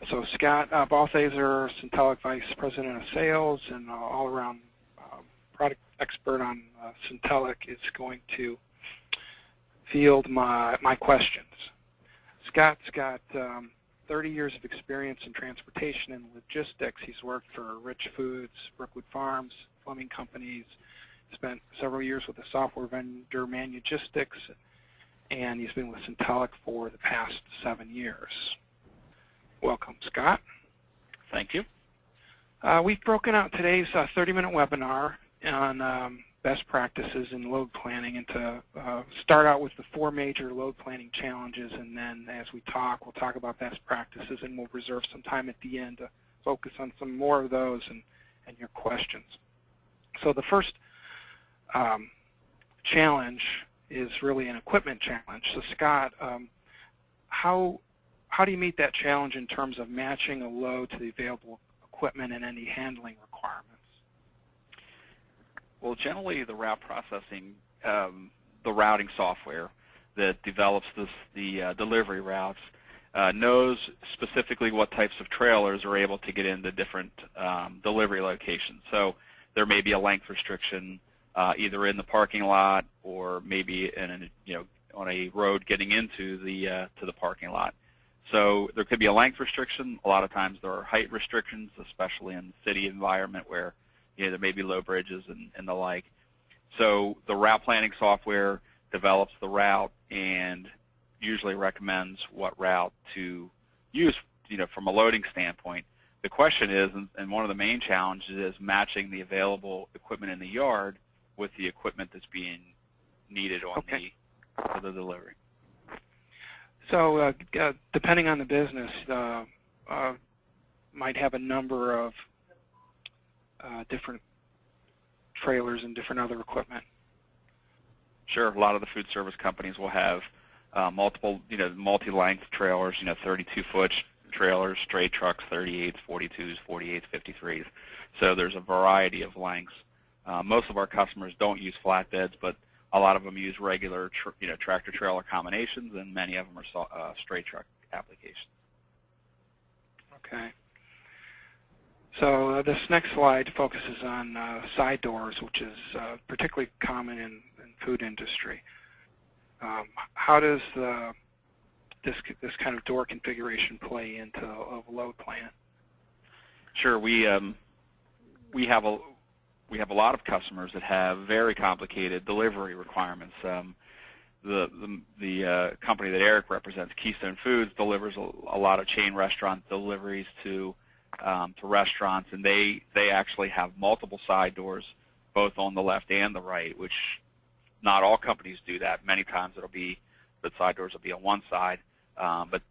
So Scott Balthaser, Syntelic Vice President of Sales and all-around product expert on Syntelic, is going to field my questions. Scott's got 30 years of experience in transportation and logistics. He's worked for Rich Foods, Brookwood Farms, Fleming Companies, spent several years with the software vendor Manugistics, and he's been with Syntelic for the past 7 years. Welcome, Scott. Thank you. We've broken out today's 30-minute webinar on best practices in load planning, and to start out with the 4 major load planning challenges, and then as we talk, we'll talk about best practices, and we'll reserve some time at the end to focus on some more of those and your questions. So the first challenge is really an equipment challenge. So Scott, how do you meet that challenge in terms of matching a load to the available equipment and any handling requirements? Well, generally the route processing, the routing software that develops the delivery routes knows specifically what types of trailers are able to get into different delivery locations. So there may be a length restriction either in the parking lot or maybe on a road getting into the to the parking lot. So there could be a length restriction. A lot of times there are height restrictions, especially in the city environment where there may be low bridges and the like. So the route planning software develops the route and usually recommends what route to use, from a loading standpoint. The question is, and one of the main challenges is matching the available equipment in the yard with the equipment that's being needed on for the delivery. So depending on the business, might have a number of different trailers and different other equipment. Sure. A lot of the food service companies will have multiple, multi-length trailers, 32-foot trailers, straight trucks, 38s, 42s, 48s, 53s. So there's a variety of lengths. Most of our customers don't use flatbeds, but a lot of them use regular, tractor-trailer combinations, and many of them are straight truck applications. Okay. So this next slide focuses on side doors, which is particularly common in food industry. How does this kind of door configuration play into a load plan? Sure. We have a lot of customers that have very complicated delivery requirements. The company that Eric represents, Keystone Foods, delivers a lot of chain restaurant deliveries to restaurants, and they actually have multiple side doors, both on the left and the right, which not all companies do that. Many times the side doors will be on one side, but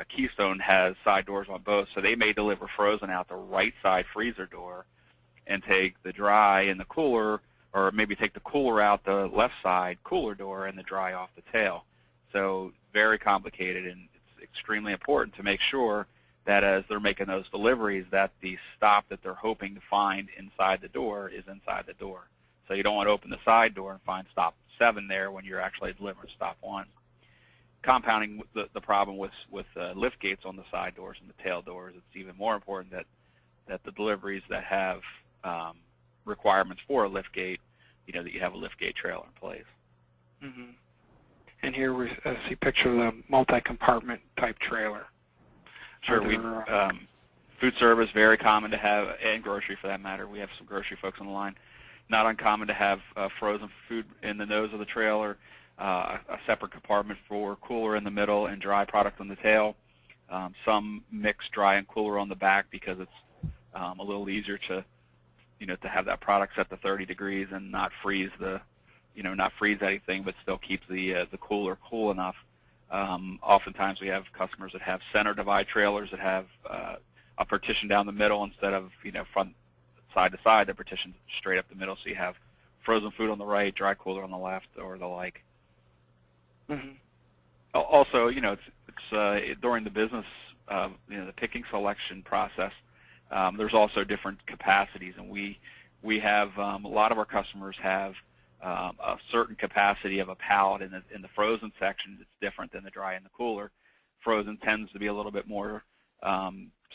Keystone has side doors on both, so they may deliver frozen out the right side freezer door and take the dry in the cooler, or maybe take the cooler out the left side cooler door and the dry off the tail. So very complicated, and it's extremely important to make sure that as they're making those deliveries, that the stop that they're hoping to find inside the door is inside the door. So you don't want to open the side door and find stop 7 there when you're actually delivering stop 1. Compounding the problem with lift gates on the side doors and the tail doors, it's even more important that the deliveries that have requirements for a lift gate, that you have a lift gate trailer in place. Mm-hmm. And here we see a picture of the multi-compartment type trailer. Sure. Food service, very common to have, and grocery for that matter. We have some grocery folks on the line. Not uncommon to have frozen food in the nose of the trailer, a separate compartment for cooler in the middle and dry product on the tail. Some mix dry and cooler on the back because it's a little easier to have that product set to 30 degrees and not freeze not freeze anything, but still keep the cooler cool enough. Oftentimes we have customers that have center divide trailers that have a partition down the middle instead of front side to side. They're partitioned straight up the middle, so you have frozen food on the right, dry cooler on the left, or the like. Mm-hmm. Also, it's during the business, the picking selection process. There's also different capacities, and we have a lot of our customers have a certain capacity of a pallet in the frozen section that's different than the dry and the cooler. Frozen tends to be a little bit more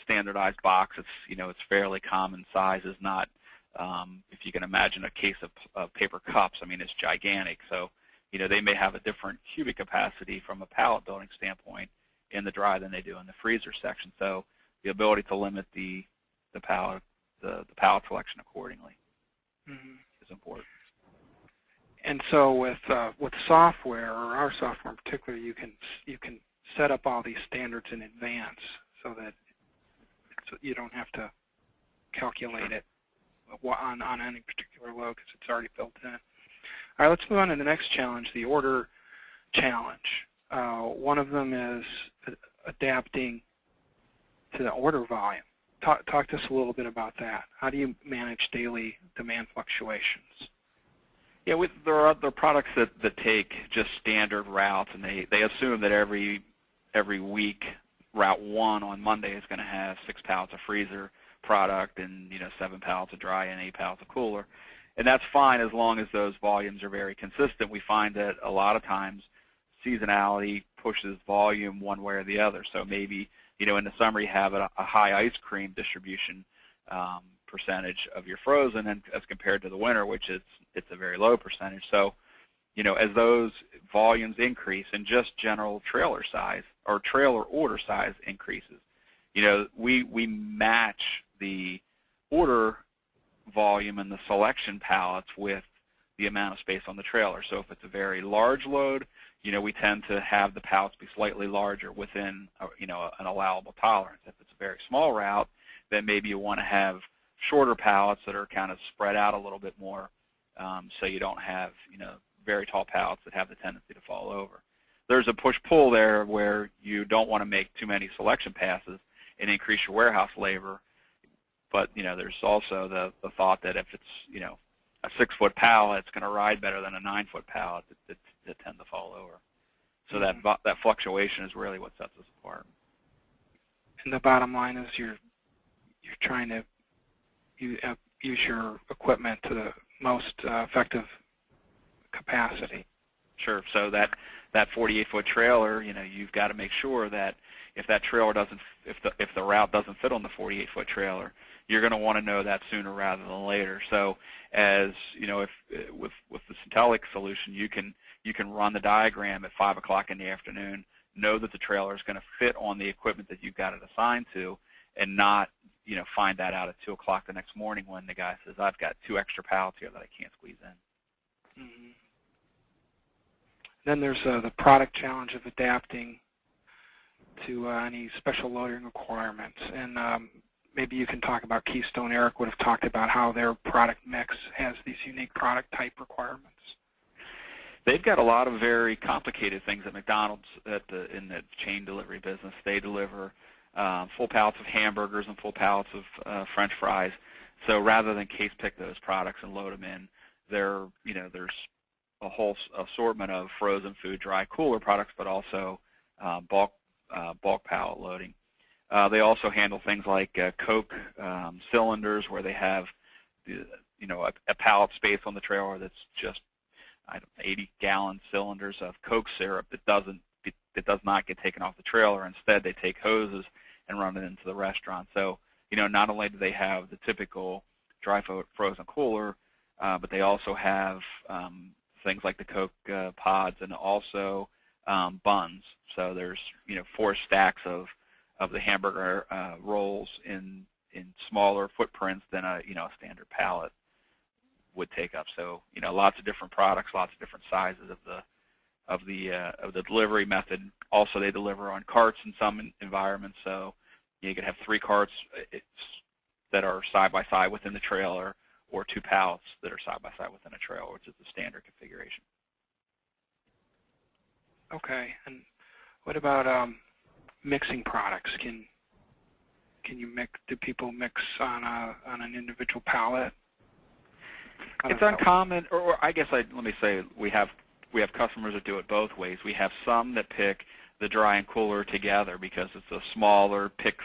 standardized box. It's fairly common size. Is not, if you can imagine a case of paper cups. I mean, it's gigantic. So, they may have a different cubic capacity from a pallet building standpoint in the dry than they do in the freezer section. So, the ability to limit the pallet selection accordingly is important. And so with software, or our software in particular, you can set up all these standards in advance so that you don't have to calculate it on any particular load because it's already built in. All right, let's move on to the next challenge, the order challenge. One of them is adapting to the order volume. Talk to us a little bit about that. How do you manage daily demand fluctuations? Yeah, there are other products that take just standard routes, and they assume that every week route 1 on Monday is going to have 6 pallets of freezer product and 7 pallets of dry and 8 pallets of cooler. And that's fine as long as those volumes are very consistent. We find that a lot of times seasonality pushes volume one way or the other. So maybe, in the summer you have a high ice cream distribution percentage of your frozen, and as compared to the winter, which it's a very low percentage. So, as those volumes increase and just general trailer size or trailer order size increases, we match the order volume and the selection pallets with the amount of space on the trailer. So if it's a very large load, we tend to have the pallets be slightly larger within, an allowable tolerance. If it's a very small route, then maybe you want to have shorter pallets that are kind of spread out a little bit more, so you don't have, very tall pallets that have the tendency to fall over. There's a push-pull there where you don't want to make too many selection passes and increase your warehouse labor. But, there's also the thought that if it's, a 6-foot pallet, it's going to ride better than a 9-foot pallet that tend to fall over. So that fluctuation is really what sets us apart. And the bottom line is you're trying to use your equipment to the most effective capacity. Sure. So that 48-foot trailer, you've got to make sure that if that trailer if the route doesn't fit on the 48-foot trailer, you're going to want to know that sooner rather than later. So, as if with the Centelic solution, you can run the diagram at 5 o'clock in the afternoon, know that the trailer is going to fit on the equipment that you've got it assigned to, and not find that out at 2 o'clock the next morning when the guy says, I've got 2 extra pallets here that I can't squeeze in. Mm-hmm. Then there's the product challenge of adapting to any special loading requirements. And maybe you can talk about Keystone. Eric would have talked about how their product mix has these unique product type requirements. They've got a lot of very complicated things at McDonald's in the chain delivery business. They deliver full pallets of hamburgers and full pallets of French fries. So rather than case pick those products and load them in, there's a whole assortment of frozen food, dry, cooler products, but also bulk pallet loading. They also handle things like Coke cylinders, where they have a pallet space on the trailer that's just 80-gallon cylinders of Coke syrup that does not get taken off the trailer. Instead, they take hoses and run it into the restaurant. So, not only do they have the typical dry frozen cooler, but they also have things like the Coke pods and also buns. So there's 4 stacks of the hamburger rolls in smaller footprints than a standard pallet would take up. So lots of different products, lots of different sizes of the delivery method. Also, they deliver on carts in some environments. So you could have 3 carts that are side by side within the trailer, or 2 pallets that are side by side within a trailer, which is the standard configuration. Okay, and what about mixing products? Can you mix? Do people mix on an individual pallet? It's uncommon, or I guess let me say we have customers that do it both ways. We have some that pick the dry and cooler together because it's a smaller pick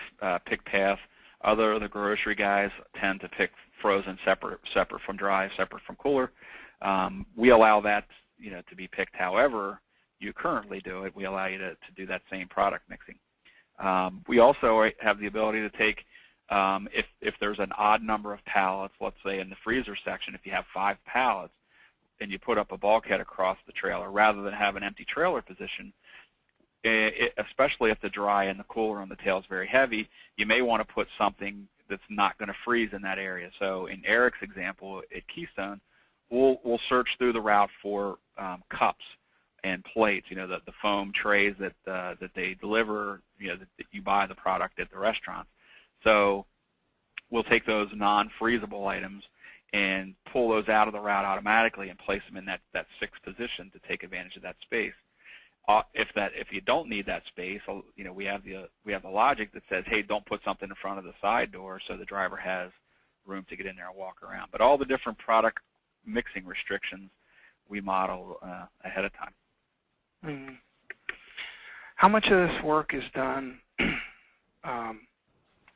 path. Other of the grocery guys tend to pick frozen separate from dry, separate from cooler. We allow that to be picked however you currently do it. We allow you to do that same product mixing. We also have the ability to take, if there's an odd number of pallets, let's say in the freezer section, if you have 5 pallets, and you put up a bulkhead across the trailer, rather than have an empty trailer position, especially if the dry and the cooler on the tail is very heavy, you may want to put something that's not going to freeze in that area. So in Eric's example at Keystone, we'll search through the route for cups and plates, the foam trays that they deliver, that you buy the product at the restaurant. So we'll take those non-freezable items and pull those out of the route automatically and place them in that 6th position to take advantage of that space. If you don't need that space, we have the logic that says, hey, don't put something in front of the side door so the driver has room to get in there and walk around. But all the different product mixing restrictions we model ahead of time. Mm-hmm. How much of this work is done at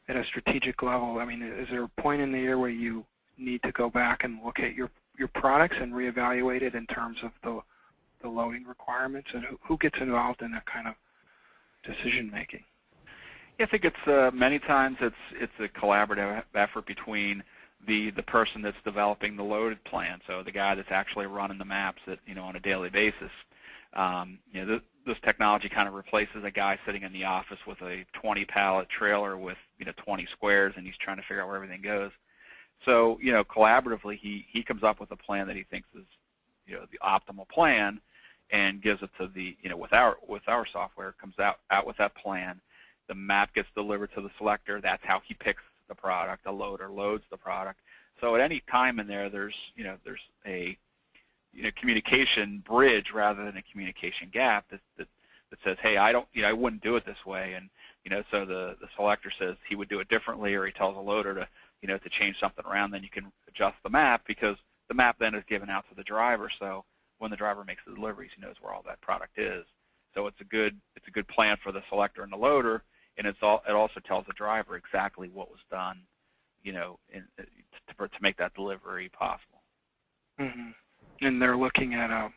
a strategic level? I mean, is there a point in the year where you need to go back and look at your products and reevaluate it in terms of the loading requirements, and who gets involved in that kind of decision making? Yeah, I think it's many times it's a collaborative effort between the person that's developing the loaded plan, so the guy that's actually running the maps on a daily basis. This technology kind of replaces a guy sitting in the office with a 20 pallet trailer with 20 squares, and he's trying to figure out where everything goes. So collaboratively he comes up with a plan that he thinks is the optimal plan, and gives it to the with our software, comes out with that plan. The map gets delivered to the selector. That's how he picks the product. The loader loads the product. So at any time in there's a communication bridge rather than a communication gap that says, hey, I wouldn't do it this way, and so the selector says he would do it differently, or he tells a loader to change something around. Then you can adjust the map, because the map then is given out to the driver. So when the driver makes the deliveries, he knows where all that product is. So it's a good plan for the selector and the loader, and it also tells the driver exactly what was done, to make that delivery possible. Mm-hmm. And they're looking at a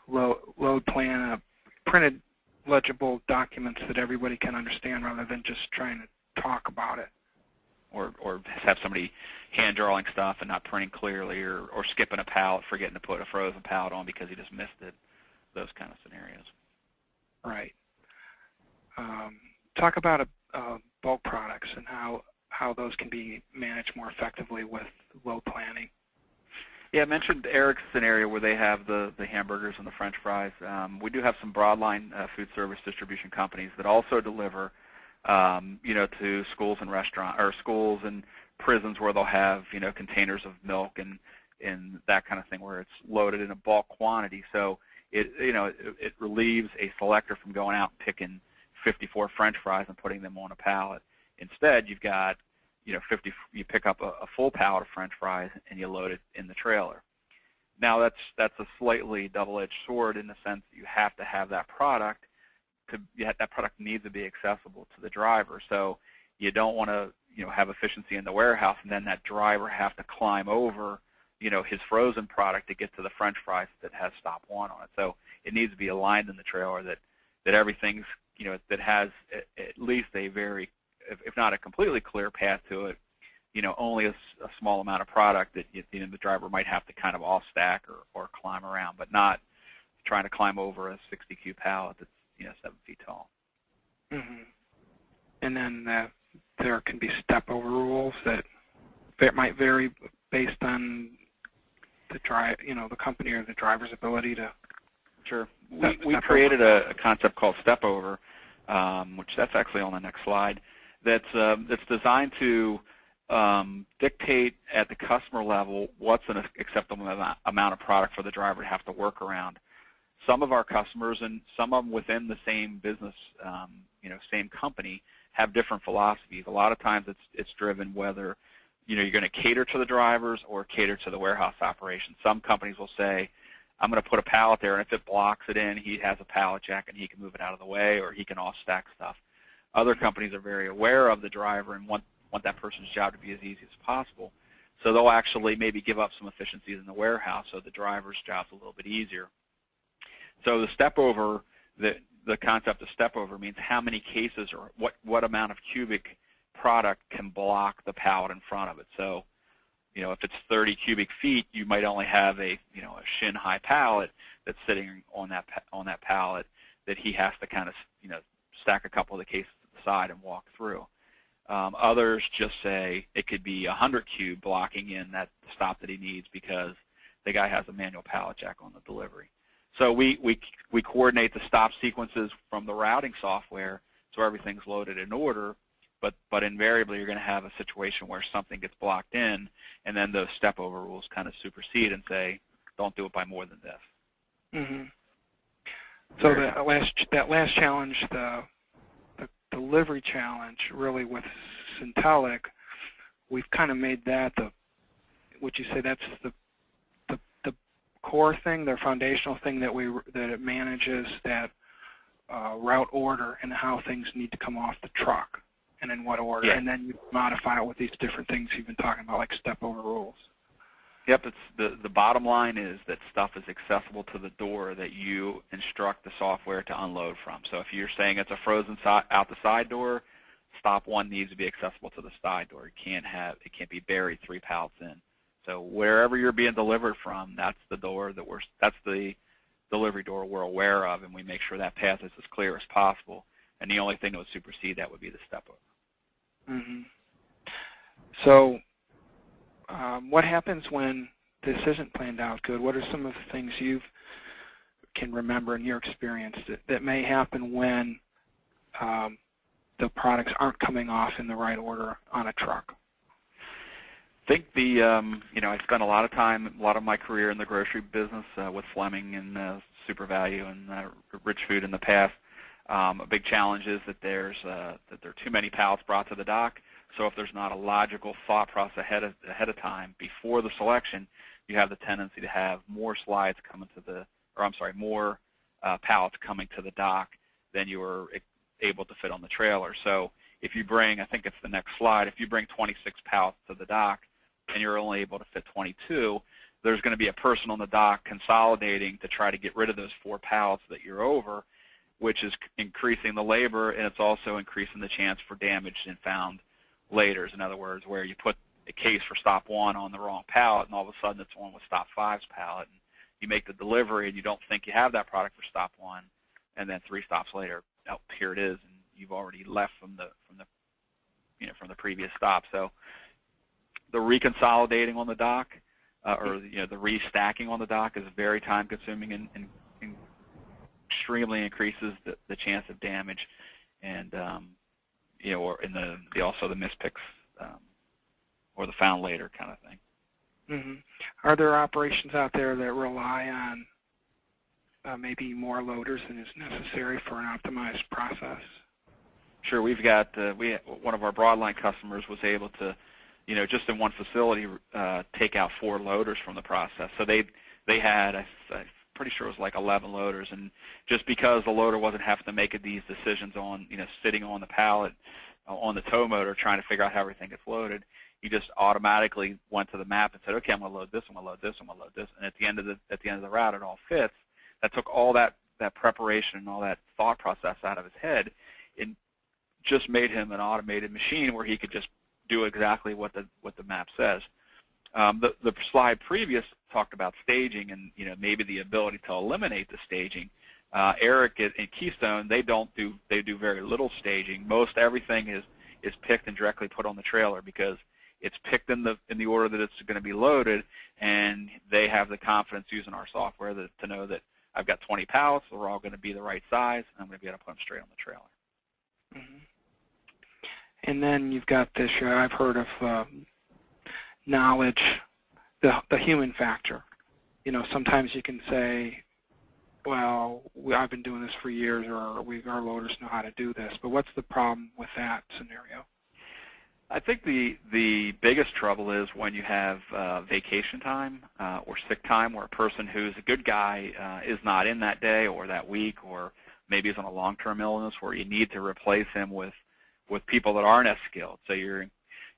load plan, a printed, legible documents that everybody can understand, rather than just trying to talk about it. Or have somebody hand drawing stuff and not printing clearly, or skipping a pallet, forgetting to put a frozen pallet on because he just missed it. Those kind of scenarios. Right. Talk about bulk products and how those can be managed more effectively with load planning. Yeah, I mentioned Eric's scenario where they have the hamburgers and the French fries. We do have some broadline food service distribution companies that also deliver, to schools and schools and prisons, where they'll have containers of milk and that kind of thing, where it's loaded in a bulk quantity. So it relieves a selector from going out and picking 54 French fries and putting them on a pallet. Instead, you've got you pick up a full pallet of French fries and you load it in the trailer. Now that's a slightly double-edged sword, in the sense that you have to have that product. That product needs to be accessible to the driver. So you don't want to have efficiency in the warehouse, and then that driver have to climb over his frozen product to get to the French fries that has stop 1 on it. So it needs to be aligned in the trailer that everything's that has at least a very, if not a completely clear path to it, only a small amount of product that the driver might have to kind of off stack or climb around, but not trying to climb over a 60-cube pallet that's 7 feet tall. Mm-hmm. And then there can be step-over rules that might vary based on the company or the driver's ability to. Sure. We created a concept called step over, which that's actually on the next slide. That's designed to dictate at the customer level what's an acceptable amount of product for the driver to have to work around. Some of our customers, and some of them within the same business, same company, have different philosophies. A lot of times it's driven whether you're going to cater to the drivers or cater to the warehouse operation. Some companies will say, I'm going to put a pallet there, and if it blocks it in, he has a pallet jack and he can move it out of the way, or he can off-stack stuff. Other companies are very aware of the driver and want that person's job to be as easy as possible. So they'll actually maybe give up some efficiencies in the warehouse so the driver's job's a little bit easier. So the step over, the the concept of step over means how many cases or what amount of cubic product can block the pallet in front of it. So, if it's 30 cubic feet, you might only have a shin-high pallet that's sitting on that pallet that he has to kind of stack a couple of the cases to the side and walk through. Others just say it could be 100 cube blocking in that stop that he needs because the guy has a manual pallet jack on the delivery. So we coordinate the stop sequences from the routing software so everything's loaded in order, but invariably you're going to have a situation where something gets blocked in, and then those step over rules kind of supersede and say, don't do it by more than this. Mm-hmm. So that last challenge, the delivery challenge, really with Syntelic, we've kind of made that would you say that's the core thing, the foundational thing that it manages that route order and how things need to come off the truck and in what order, yeah. And then you modify it with these different things you've been talking about, like step over rules. Yep, it's the bottom line is that stuff is accessible to the door that you instruct the software to unload from. So if you're saying it's a frozen out the side door, stop one needs to be accessible to the side door. It can't be buried 3 pallets in. So wherever you're being delivered from, that's the delivery door we're aware of, and we make sure that path is as clear as possible. And the only thing that would supersede that would be the step over. Mm-hmm. So what happens when this isn't planned out good? What are some of the things you can remember in your experience that may happen when the products aren't coming off in the right order on a truck? I think I spent a lot of my career in the grocery business with Fleming and Super Value and Rich Food in the past. A big challenge is that there are too many pallets brought to the dock. So if there's not a logical thought process ahead of time before the selection, you have the tendency to have more slides coming more pallets coming to the dock than you are able to fit on the trailer. So if you bring, I think it's the next slide, if you bring 26 pallets to the dock and you're only able to fit 22, there's going to be a person on the dock consolidating to try to get rid of those 4 pallets that you're over, which is increasing the labor, and it's also increasing the chance for damage and found later. In other words, where you put a case for stop 1 on the wrong pallet, and all of a sudden it's on with stop 5's pallet, and you make the delivery and you don't think you have that product for stop 1, and then 3 stops later, oh, here it is, and you've already left from the previous stop. So the reconsolidating on the dock, or the restacking on the dock, is very time consuming and extremely increases the chance of damage, and or in also the mispicks or the found later kind of thing. Mm-hmm. Are there operations out there that rely on maybe more loaders than is necessary for an optimized process? Sure. We've got one of our broadline customers was able to, just in one facility, take out 4 loaders from the process. So they had, I'm pretty sure it was like 11 loaders, and just because the loader wasn't having to make these decisions on, sitting on the pallet on the tow motor trying to figure out how everything gets loaded, he just automatically went to the map and said, okay, I'm going to load this, I'm going to load this, I'm going to load this, and at the end of the route, it all fits. That took all that preparation and all that thought process out of his head, and just made him an automated machine where he could just do exactly what the map says. The slide previous talked about staging and maybe the ability to eliminate the staging. Eric at Keystone, they do very little staging. Most everything is picked and directly put on the trailer because it's picked in the order that it's going to be loaded, and they have the confidence using our software to know that I've got 20 pallets, they're all going to be the right size, and I'm going to be able to put them straight on the trailer. Mm-hmm. And then you've got this, I've heard of knowledge, the human factor. Sometimes you can say, well, I've been doing this for years, or our loaders know how to do this. But what's the problem with that scenario? I think the biggest trouble is when you have vacation time or sick time, where a person who's a good guy is not in that day or that week, or maybe is on a long-term illness where you need to replace him with people that aren't as skilled. So you're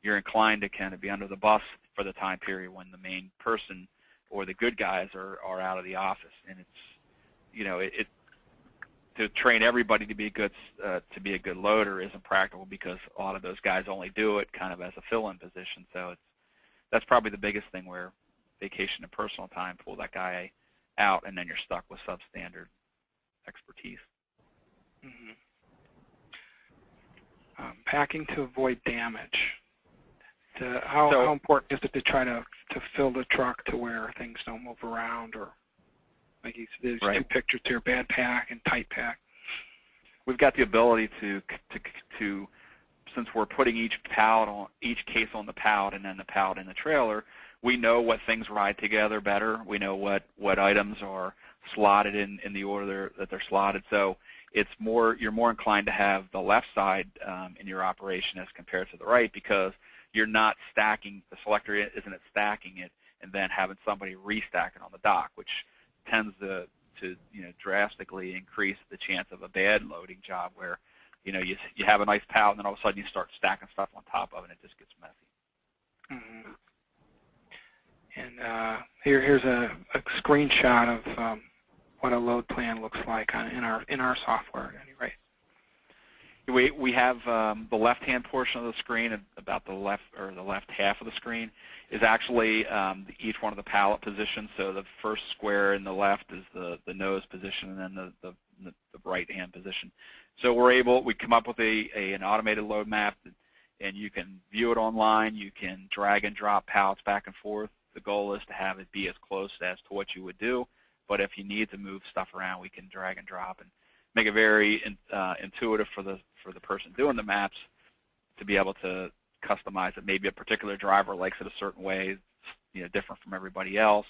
inclined to kind of be under the bus for the time period when the main person or the good guys are out of the office, and it's to train everybody to be a good loader isn't practical because a lot of those guys only do it kind of as a fill-in position. So that's probably the biggest thing where vacation and personal time pull that guy out, and then you're stuck with substandard expertise. Mm-hmm. Packing to avoid damage. How important is it to try to fill the truck to where things don't move around, or like there's right. two pictures here, bad pack and tight pack? We've got the ability to since we're putting each case on the pallet and then the pallet in the trailer, we know what things ride together better. We know what items are slotted in the order that they're slotted. So you're more inclined to have the left side in your operation as compared to the right, because you're not stacking, the selector isn't stacking it and then having somebody restack it on the dock, which tends to drastically increase the chance of a bad loading job where you have a nice pallet and then all of a sudden you start stacking stuff on top of it and it just gets messy. Mm-hmm. And here's a screenshot of what a load plan looks like in our software at any rate. We have the left-hand portion of the screen, about the left half of the screen, is actually each one of the pallet positions. So the first square in the left is the nose position, and then the right-hand position. So we come up with an automated load map, and you can view it online. You can drag and drop pallets back and forth. The goal is to have it be as close as to what you would do. But if you need to move stuff around, we can drag and drop and make it very intuitive for the person doing the maps to be able to customize it. Maybe a particular driver likes it a certain way, different from everybody else,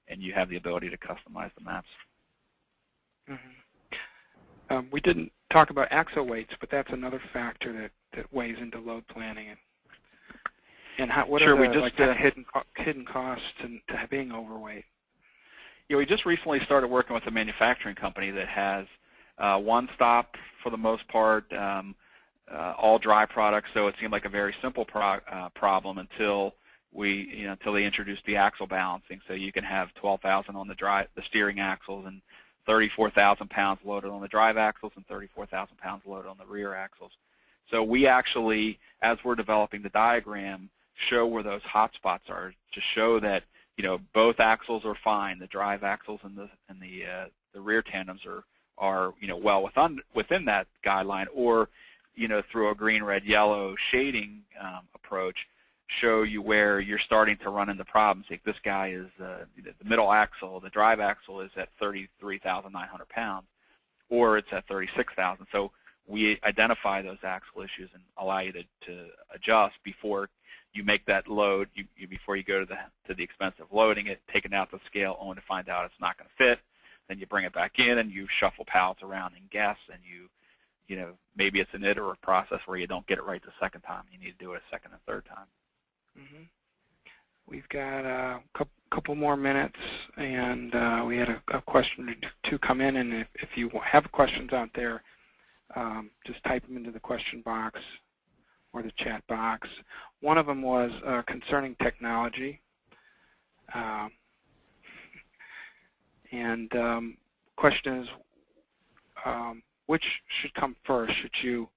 and you have the ability to customize the maps. Mm-hmm. We didn't talk about axle weights, but that's another factor that weighs into load planning. And what sure, are the hidden costs to being overweight? Yeah, we just recently started working with a manufacturing company that has one stop for the most part, all dry products. So it seemed like a very simple problem until they introduced the axle balancing. So you can have 12,000 on the steering axles and 34,000 pounds loaded on the drive axles and 34,000 pounds loaded on the rear axles. So we actually, as we're developing the diagram, show where those hot spots are to show that both axles are fine. The drive axles and the rear tandems are well within that guideline, or through a green, red, yellow shading approach, show you where you're starting to run into problems. Like this guy is the middle axle, the drive axle is at 33,900 pounds, or it's at 36,000. So we identify those axle issues and allow you to adjust before you make that load. Before you go to the expense of loading it, taking it out to scale, only to find out it's not going to fit. Then you bring it back in and you shuffle pallets around and guess, and maybe it's an iterative process where you don't get it right the second time. You need to do it a second and third time. Mm-hmm. We've got a couple more minutes, and we had a question or two come in, and if you have questions out there, just type them into the question box or the chat box. One of them was concerning technology. And question is, which should come first? Should you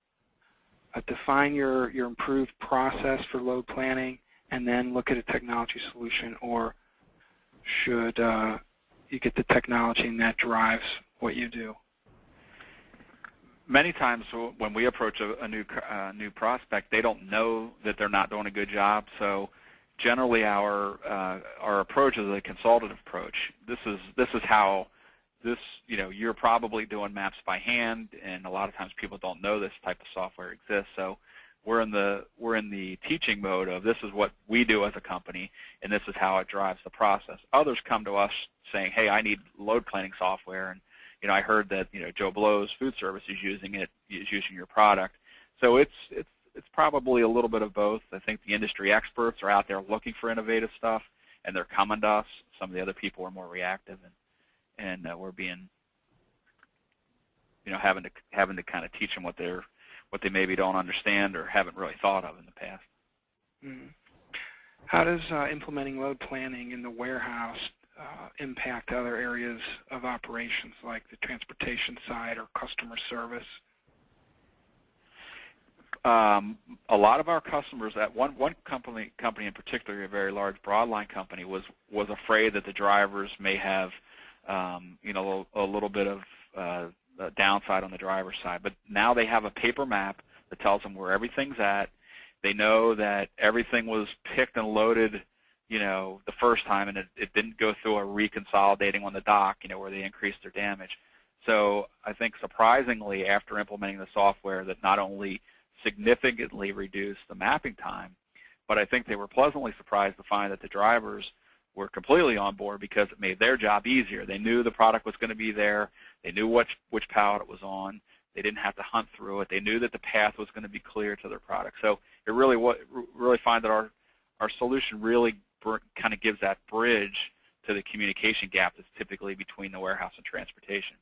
define your improved process for load planning and then look at a technology solution, or should you get the technology and that drives what you do? Many times when we approach a new prospect, they don't know that they're not doing a good job. So generally, our approach is a consultative approach. This is how you're probably doing maps by hand, and a lot of times people don't know this type of software exists. So we're in the teaching mode of this is what we do as a company, and this is how it drives the process. Others come to us saying, hey, I need load planning software, and I heard that Joe Blow's food service is using your product. So it's probably a little bit of both. I think the industry experts are out there looking for innovative stuff, and they're coming to us. Some of the other people are more reactive, and we're being, having to kind of teach them what they maybe don't understand or haven't really thought of in the past. Mm-hmm. How does implementing load planning in the warehouse impact other areas of operations like the transportation side or customer service? A lot of our customers, at one company in particular, a very large broadline company, was afraid that the drivers may have you know, a little bit of a downside on the driver's side. But now they have a paper map that tells them where everything's at. They know that everything was picked and loaded, you know, the first time, and it didn't go through a reconsolidating on the dock, you know, where they increased their damage. So I think surprisingly, after implementing the software, that not only significantly reduced the mapping time, but I think they were pleasantly surprised to find that the drivers were completely on board because it made their job easier. They knew the product was going to be there. They knew which pallet it was on. They didn't have to hunt through it. They knew that the path was going to be clear to their product. So it really find that our solution really kind of gives that bridge to the communication gap that's typically between the warehouse and transportation.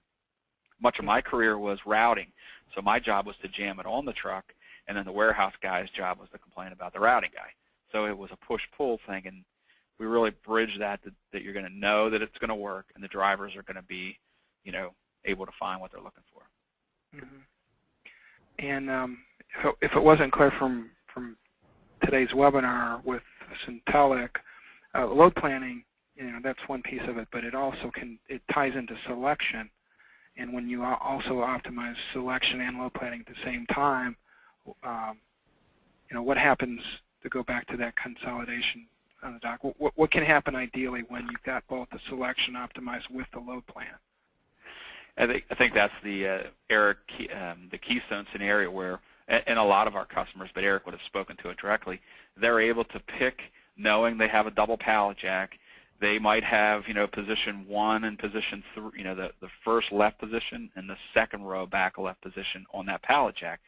Much of my career was routing, so my job was to jam it on the truck, and then the warehouse guy's job was to complain about the routing guy. So it was a push-pull thing, and we really bridge that you're going to know that it's going to work, and the drivers are going to be, you know, able to find what they're looking for. Mm-hmm. And if it wasn't clear from today's webinar with Syntelic, load planning, you know, that's one piece of it, but it also it ties into selection. And when you also optimize selection and load planning at the same time, you know, what happens, to go back to that consolidation on the dock, what can happen ideally when you've got both the selection optimized with the load plan? I think that's the Eric, the Keystone scenario where, and a lot of our customers, but Eric would have spoken to it directly, they're able to pick knowing they have a double pallet jack. They might have, you know, position 1 and position 3, you know, the first left position and the second row back left position on that pallet jack.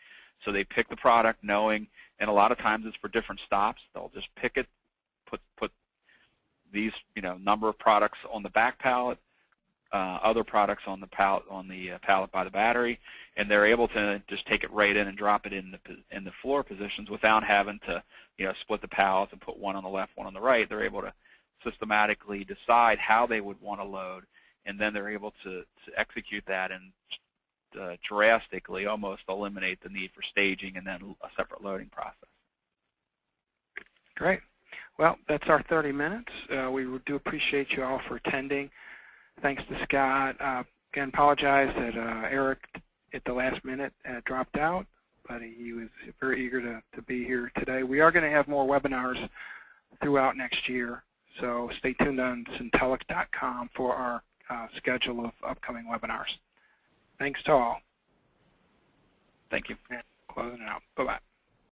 So they pick the product knowing, and a lot of times it's for different stops. They'll just pick it, put these, you know, number of products on the back pallet, other products on the pallet by the battery, and they're able to just take it right in and drop it in the floor positions without having to, you know, split the pallets and put one on the left, one on the right. They're able to systematically decide how they would want to load, and then they're able to execute that and drastically almost eliminate the need for staging and then a separate loading process. Great. Well, that's our 30 minutes. We do appreciate you all for attending. Thanks to Scott. Again, apologize that Eric at the last minute dropped out, but he was very eager to be here today. We are going to have more webinars throughout next year, so stay tuned on Syntelic.com for our schedule of upcoming webinars. Thanks to all. Thank you. And closing it out. Bye-bye.